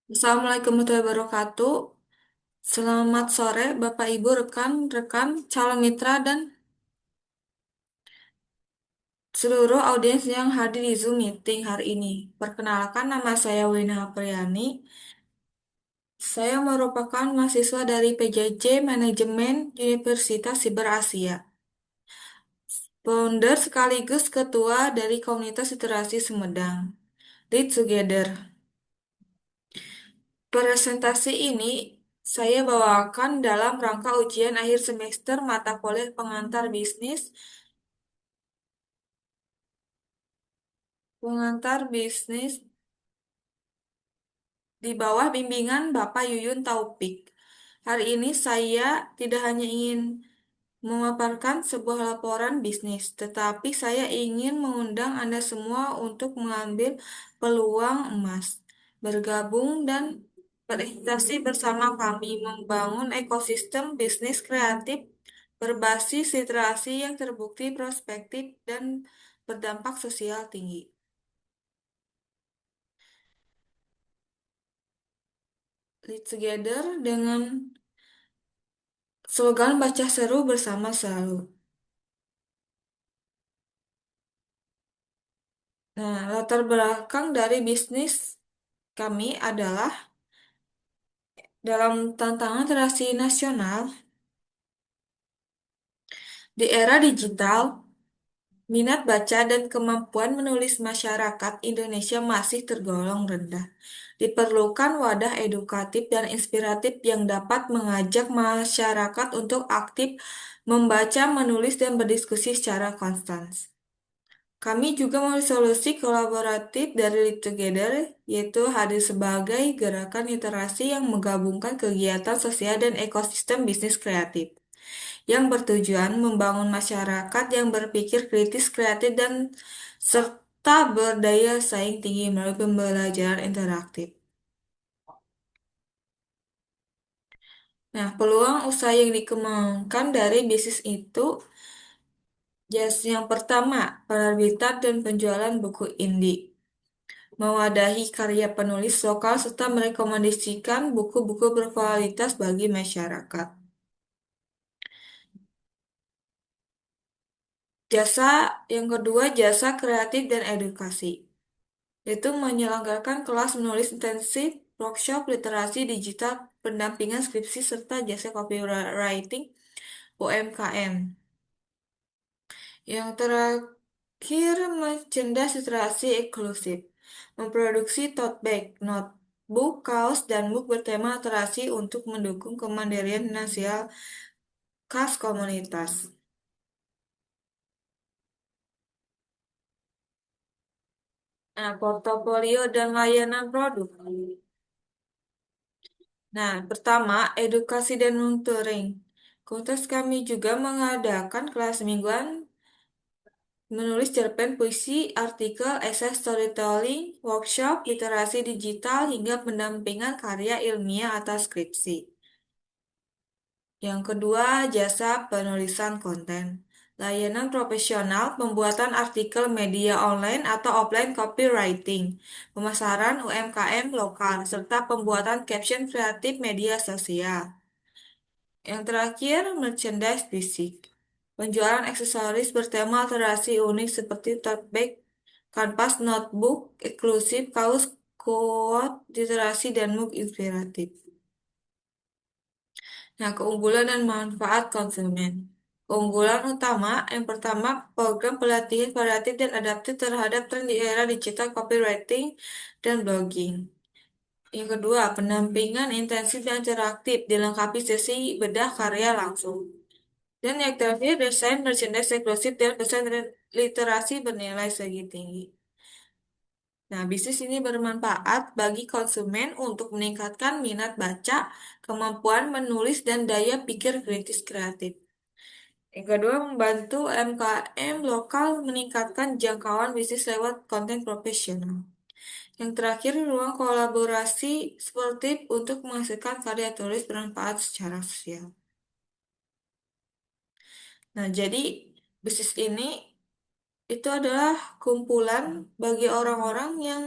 Assalamualaikum warahmatullahi wabarakatuh. Selamat sore, Bapak Ibu, rekan-rekan, calon mitra, dan seluruh audiens yang hadir di Zoom meeting hari ini. Perkenalkan, nama saya Wina Apriyani. Saya merupakan mahasiswa dari PJJ Manajemen Universitas Siber Asia. Founder sekaligus ketua dari komunitas literasi Sumedang. Lead Together. Presentasi ini saya bawakan dalam rangka ujian akhir semester mata kuliah pengantar bisnis di bawah bimbingan Bapak Yuyun Taufik. Hari ini saya tidak hanya ingin memaparkan sebuah laporan bisnis, tetapi saya ingin mengundang Anda semua untuk mengambil peluang emas, bergabung dan berinvestasi bersama kami membangun ekosistem bisnis kreatif berbasis literasi yang terbukti prospektif dan berdampak sosial tinggi. Lead Together dengan slogan baca seru bersama selalu. Nah, latar belakang dari bisnis kami adalah dalam tantangan literasi nasional di era digital, minat baca dan kemampuan menulis masyarakat Indonesia masih tergolong rendah. Diperlukan wadah edukatif dan inspiratif yang dapat mengajak masyarakat untuk aktif membaca, menulis, dan berdiskusi secara konstan. Kami juga memiliki solusi kolaboratif dari Live Together, yaitu hadir sebagai gerakan literasi yang menggabungkan kegiatan sosial dan ekosistem bisnis kreatif, yang bertujuan membangun masyarakat yang berpikir kritis, kreatif, dan serta berdaya saing tinggi melalui pembelajaran interaktif. Nah, peluang usaha yang dikembangkan dari bisnis itu, yang pertama, penerbitan dan penjualan buku indie. Mewadahi karya penulis lokal serta merekomendasikan buku-buku berkualitas bagi masyarakat. Jasa yang kedua, jasa kreatif dan edukasi, yaitu menyelenggarakan kelas menulis intensif, workshop literasi digital, pendampingan skripsi, serta jasa copywriting UMKM. Yang terakhir, merchandise literasi eksklusif, memproduksi tote bag, notebook, kaos, dan mug bertema literasi untuk mendukung kemandirian finansial khas komunitas. Nah, portofolio dan layanan produk. Nah, pertama, edukasi dan mentoring. Komunitas kami juga mengadakan kelas mingguan menulis cerpen puisi, artikel, esai storytelling, workshop, literasi digital, hingga pendampingan karya ilmiah atau skripsi. Yang kedua, jasa penulisan konten. Layanan profesional, pembuatan artikel media online atau offline copywriting, pemasaran UMKM lokal, serta pembuatan caption kreatif media sosial. Yang terakhir, merchandise fisik. Penjualan aksesoris bertema literasi unik seperti tote bag, kanvas, notebook, eksklusif, kaos, quote, literasi, dan mug inspiratif. Nah, keunggulan dan manfaat konsumen. Keunggulan utama, yang pertama, program pelatihan variatif dan adaptif terhadap tren di era digital copywriting dan blogging. Yang kedua, pendampingan intensif dan interaktif dilengkapi sesi bedah karya langsung. Dan yang terakhir, desain merchandise eksklusif dan pesan literasi bernilai segi tinggi. Nah, bisnis ini bermanfaat bagi konsumen untuk meningkatkan minat baca, kemampuan menulis, dan daya pikir kritis kreatif. Yang kedua, membantu UMKM lokal meningkatkan jangkauan bisnis lewat konten profesional. Yang terakhir, ruang kolaborasi sportif untuk menghasilkan karya tulis bermanfaat secara sosial. Nah, jadi bisnis ini itu adalah kumpulan bagi orang-orang yang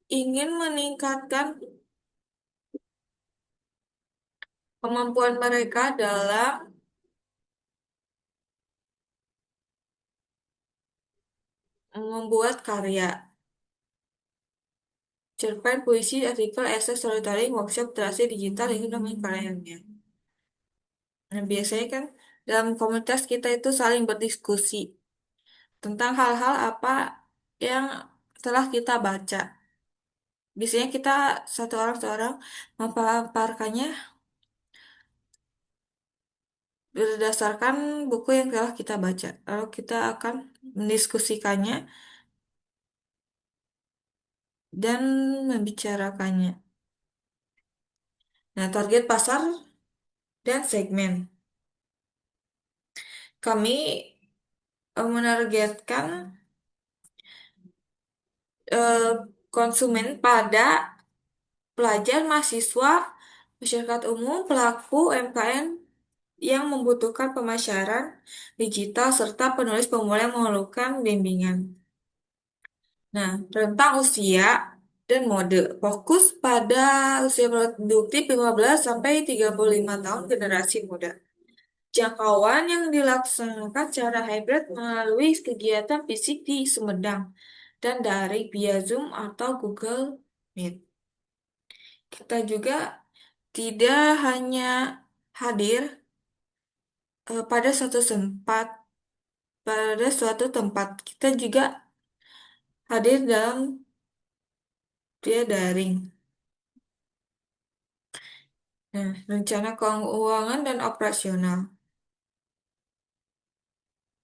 ingin meningkatkan kemampuan mereka dalam membuat karya, cerpen, puisi, artikel, esai, storytelling, workshop, literasi digital, itu namanya karyanya. Nah, biasanya kan dalam komunitas kita itu saling berdiskusi tentang hal-hal apa yang telah kita baca. Biasanya kita satu orang memaparkannya berdasarkan buku yang telah kita baca. Lalu kita akan mendiskusikannya dan membicarakannya. Nah, target pasar dan segmen. Kami menargetkan eh, konsumen pada pelajar, mahasiswa, masyarakat umum, pelaku UMKM yang membutuhkan pemasaran digital serta penulis pemula yang memerlukan bimbingan. Nah, rentang usia dan mode fokus pada usia produktif 15 sampai 35 tahun generasi muda. Jangkauan yang dilaksanakan secara hybrid melalui kegiatan fisik di Sumedang dan daring via Zoom atau Google Meet. Kita juga tidak hanya hadir pada suatu tempat, kita juga hadir dalam via daring. Nah, rencana keuangan dan operasional.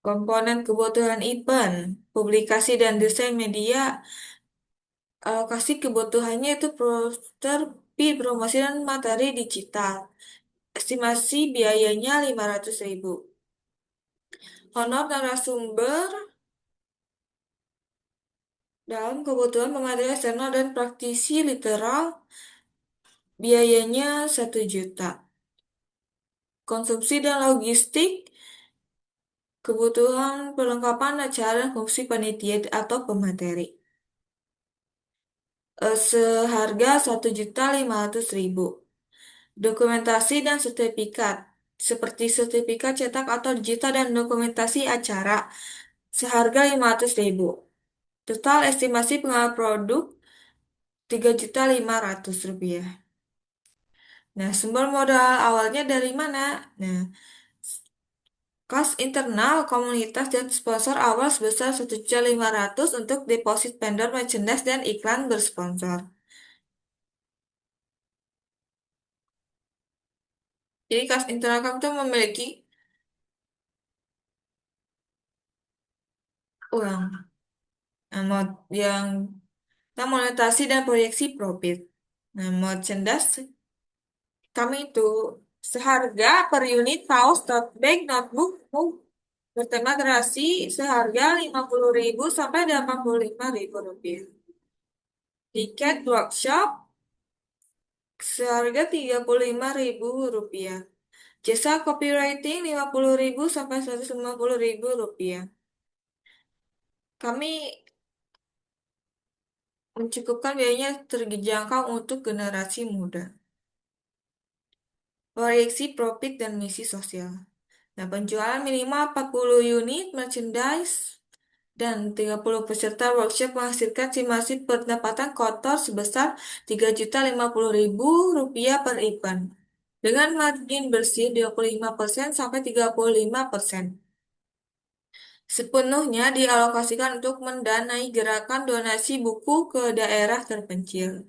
Komponen kebutuhan event, publikasi dan desain media, alokasi kebutuhannya itu poster, promosi dan materi digital. Estimasi biayanya 500.000. Honor narasumber dalam kebutuhan pemateri eksternal dan praktisi literal, biayanya 1 juta. Konsumsi dan logistik, kebutuhan perlengkapan acara dan fungsi panitia atau pemateri. Seharga 1.500.000. Dokumentasi dan sertifikat, seperti sertifikat cetak atau digital dan dokumentasi acara, seharga 500.000. Total estimasi pengelolaan produk 3.500.000 rupiah. Nah, sumber modal awalnya dari mana? Nah, kas internal, komunitas, dan sponsor awal sebesar 1.500.000 untuk deposit vendor merchandise dan iklan bersponsor. Jadi kas internal kami itu memiliki uang yang monetasi dan proyeksi profit. Nah, merchandise kami itu seharga per unit kaos, tote bag, notebook, mug bertema gerasi seharga 50.000 sampai 85.000 rupiah. Tiket workshop seharga 35.000 rupiah. Jasa copywriting 50.000 sampai 150.000 rupiah. Kami mencukupkan biayanya terjangkau untuk generasi muda. Proyeksi profit dan misi sosial. Nah, penjualan minimal 40 unit merchandise dan 30 peserta workshop menghasilkan simulasi pendapatan kotor sebesar 3.050.000 rupiah per event. Dengan margin bersih 25% sampai 35%. Sepenuhnya dialokasikan untuk mendanai gerakan donasi buku ke daerah terpencil.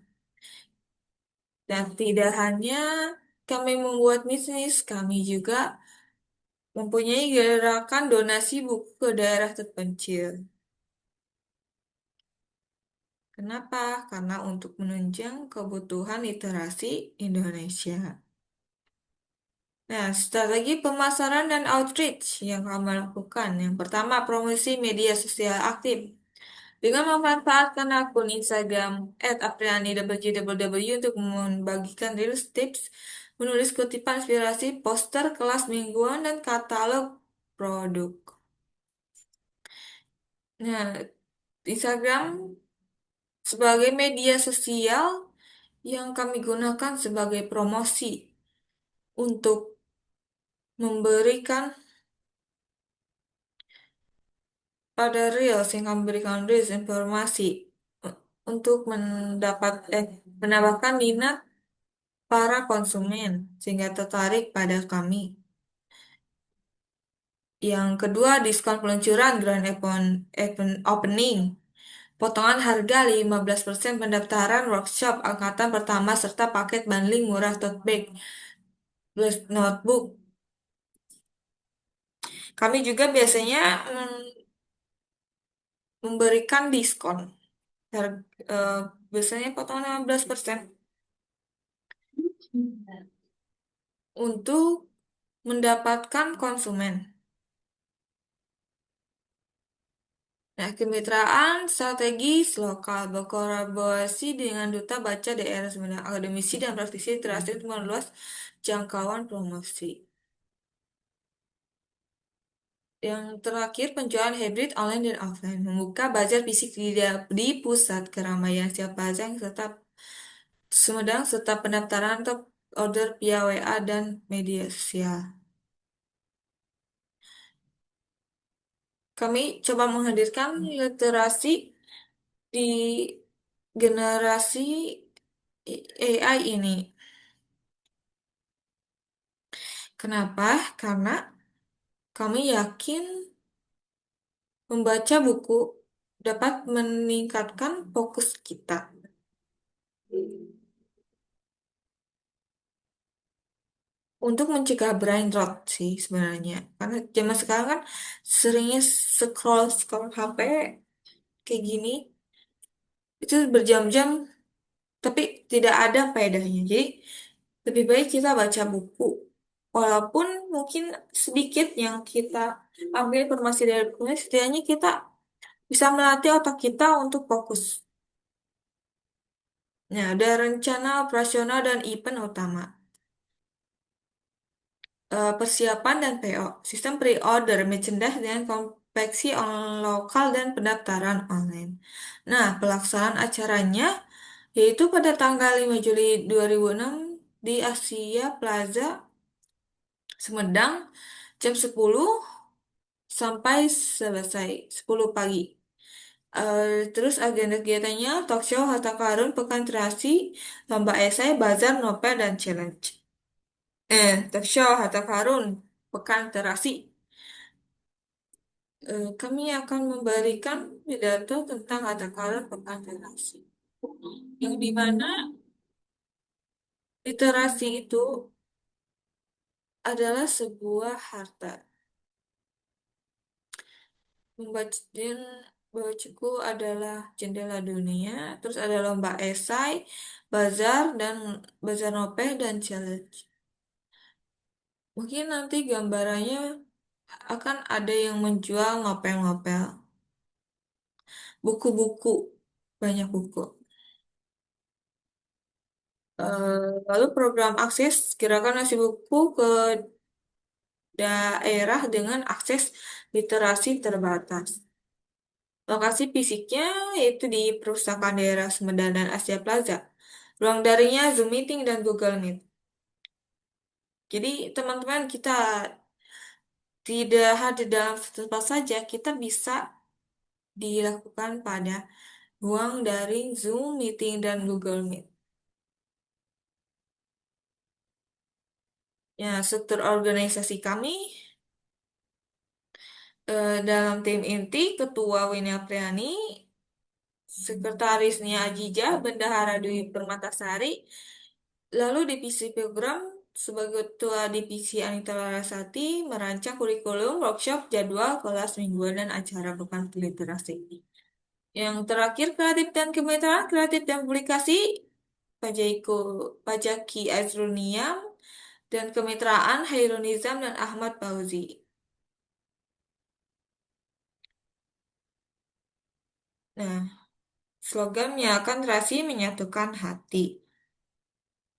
Dan tidak hanya kami membuat bisnis, kami juga mempunyai gerakan donasi buku ke daerah terpencil. Kenapa? Karena untuk menunjang kebutuhan literasi Indonesia. Nah, strategi pemasaran dan outreach yang kami lakukan. Yang pertama, promosi media sosial aktif. Dengan memanfaatkan akun Instagram @apriani_www untuk membagikan reels tips, menulis kutipan inspirasi, poster kelas mingguan, dan katalog produk. Nah, Instagram sebagai media sosial yang kami gunakan sebagai promosi untuk memberikan pada Reels yang kami berikan Reels informasi untuk mendapatkan minat para konsumen sehingga tertarik pada kami. Yang kedua, diskon peluncuran Grand Opening. Potongan harga 15% pendaftaran workshop angkatan pertama serta paket bundling murah tote bag plus notebook. Kami juga biasanya memberikan diskon. Har- eh, Biasanya potongan 15% untuk mendapatkan konsumen. Nah, kemitraan strategis lokal berkolaborasi dengan duta baca daerah Sumedang, akademisi dan praktisi literasi untuk meluas jangkauan promosi. Yang terakhir, penjualan hybrid online dan offline. Membuka bazar fisik di pusat keramaian siap pasang serta Sumedang serta pendaftaran untuk order via WA dan media sosial. Kami coba menghadirkan literasi di generasi AI ini. Kenapa? Karena kami yakin membaca buku dapat meningkatkan fokus kita untuk mencegah brain rot sih sebenarnya. Karena zaman sekarang kan seringnya scroll scroll HP kayak gini itu berjam-jam tapi tidak ada faedahnya. Jadi lebih baik kita baca buku. Walaupun mungkin sedikit yang kita ambil informasi dari bukunya, setidaknya kita bisa melatih otak kita untuk fokus. Nah, ada rencana operasional dan event utama. Persiapan dan PO. Sistem pre-order, merchandise dengan konveksi lokal dan pendaftaran online. Nah, pelaksanaan acaranya yaitu pada tanggal 5 Juli 2006 di Asia Plaza Sumedang jam 10 sampai selesai 10 pagi. Terus agenda kegiatannya talk show, harta karun, pekan terasi, lomba esai, bazar, novel, dan challenge. Talk show, harta karun, pekan terasi. Kami akan memberikan pidato tentang harta karun, pekan terasi. Yang dimana literasi itu adalah sebuah harta. Membaca dan bacaku adalah jendela dunia. Terus ada lomba esai, bazar novel dan challenge. Mungkin nanti gambarannya akan ada yang menjual novel-novel, buku-buku, banyak buku. Lalu program akses gerakan nasi buku ke daerah dengan akses literasi terbatas. Lokasi fisiknya yaitu di Perpustakaan Daerah Sumedang dan Asia Plaza. Ruang daringnya Zoom Meeting dan Google Meet. Jadi teman-teman kita tidak hadir dalam satu tempat saja, kita bisa dilakukan pada ruang daring Zoom Meeting dan Google Meet. Ya, struktur organisasi kami dalam tim inti, Ketua Winnie Apriani, Sekretarisnya Ajija, Bendahara Dwi Permatasari, lalu divisi program sebagai ketua divisi Anita Larasati merancang kurikulum, workshop, jadwal, kelas mingguan, dan acara bukan literasi. Yang terakhir kreatif dan kemitraan, kreatif dan publikasi, Pajaiko, Pajaki Azruniam, dan kemitraan Hairul Nizam dan Ahmad Fauzi. Nah, slogannya akan terasi menyatukan hati.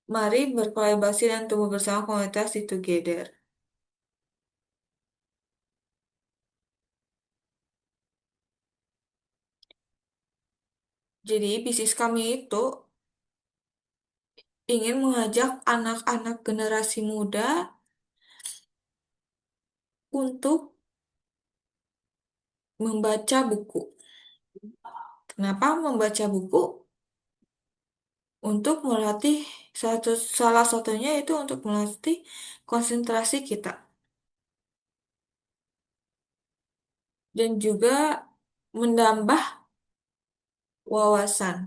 Mari berkolaborasi dan tumbuh bersama komunitas di Together. Jadi, bisnis kami itu ingin mengajak anak-anak generasi muda untuk membaca buku. Kenapa membaca buku? Untuk melatih salah satunya itu untuk melatih konsentrasi kita dan juga menambah wawasan.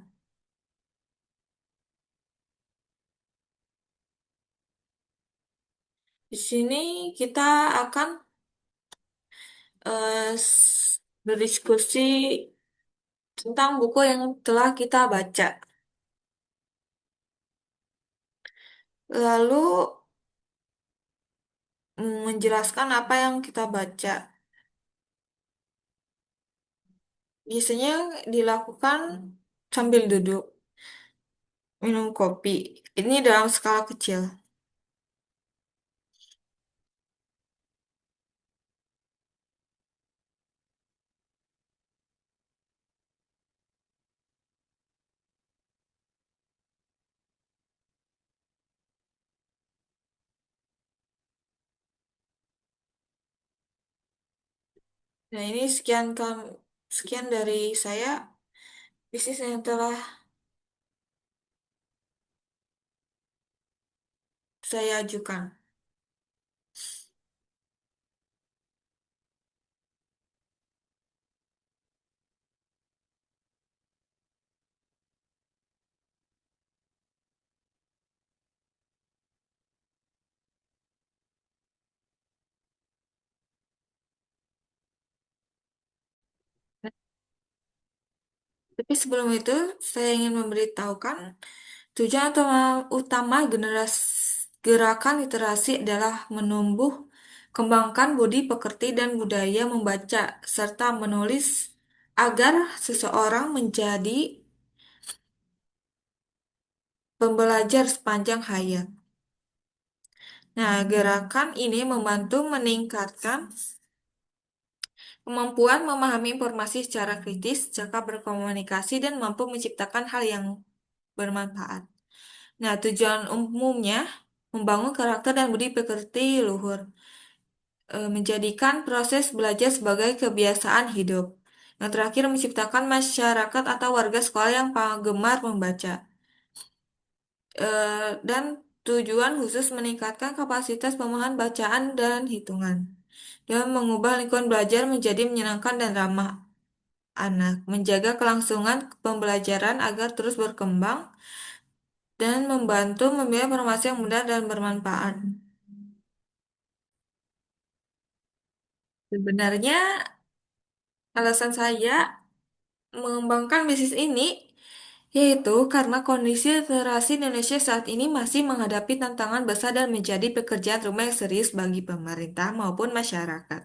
Di sini kita akan berdiskusi tentang buku yang telah kita baca. Lalu menjelaskan apa yang kita baca. Biasanya dilakukan sambil duduk, minum kopi. Ini dalam skala kecil. Nah, ini sekian dari saya bisnis yang telah saya ajukan. Tapi sebelum itu, saya ingin memberitahukan tujuan utama gerakan literasi adalah menumbuh kembangkan budi pekerti dan budaya membaca serta menulis agar seseorang menjadi pembelajar sepanjang hayat. Nah, gerakan ini membantu meningkatkan kemampuan memahami informasi secara kritis, cakap berkomunikasi, dan mampu menciptakan hal yang bermanfaat. Nah, tujuan umumnya membangun karakter dan budi pekerti luhur, menjadikan proses belajar sebagai kebiasaan hidup. Yang terakhir, menciptakan masyarakat atau warga sekolah yang gemar membaca. Dan tujuan khusus meningkatkan kapasitas pemahaman bacaan dan hitungan. Dan mengubah lingkungan belajar menjadi menyenangkan dan ramah anak, menjaga kelangsungan pembelajaran agar terus berkembang, dan membantu memilih informasi yang mudah dan bermanfaat. Sebenarnya alasan saya mengembangkan bisnis ini yaitu karena kondisi literasi Indonesia saat ini masih menghadapi tantangan besar dan menjadi pekerjaan rumah yang serius bagi pemerintah maupun masyarakat.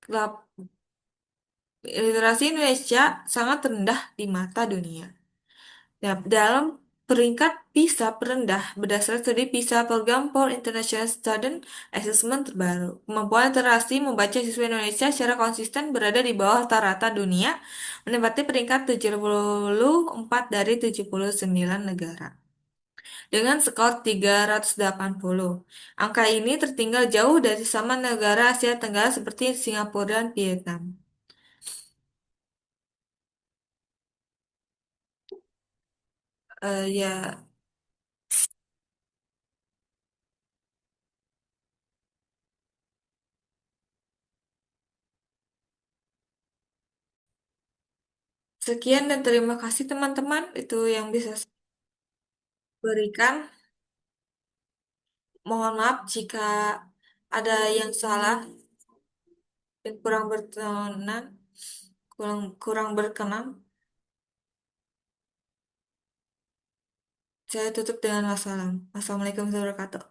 Lap- Literasi Indonesia sangat rendah di mata dunia. Dalam peringkat PISA terendah berdasarkan studi PISA Program for International Student Assessment terbaru. Kemampuan literasi membaca siswa Indonesia secara konsisten berada di bawah rata-rata dunia, menempati peringkat 74 dari 79 negara. Dengan skor 380. Angka ini tertinggal jauh dari sama negara Asia Tenggara seperti Singapura dan Vietnam. Ya, sekian dan terima kasih teman-teman. Itu yang bisa saya berikan. Mohon maaf jika ada yang salah dan kurang berkenan, kurang kurang berkenan. Saya tutup dengan wassalam. Wassalamualaikum warahmatullahi wabarakatuh.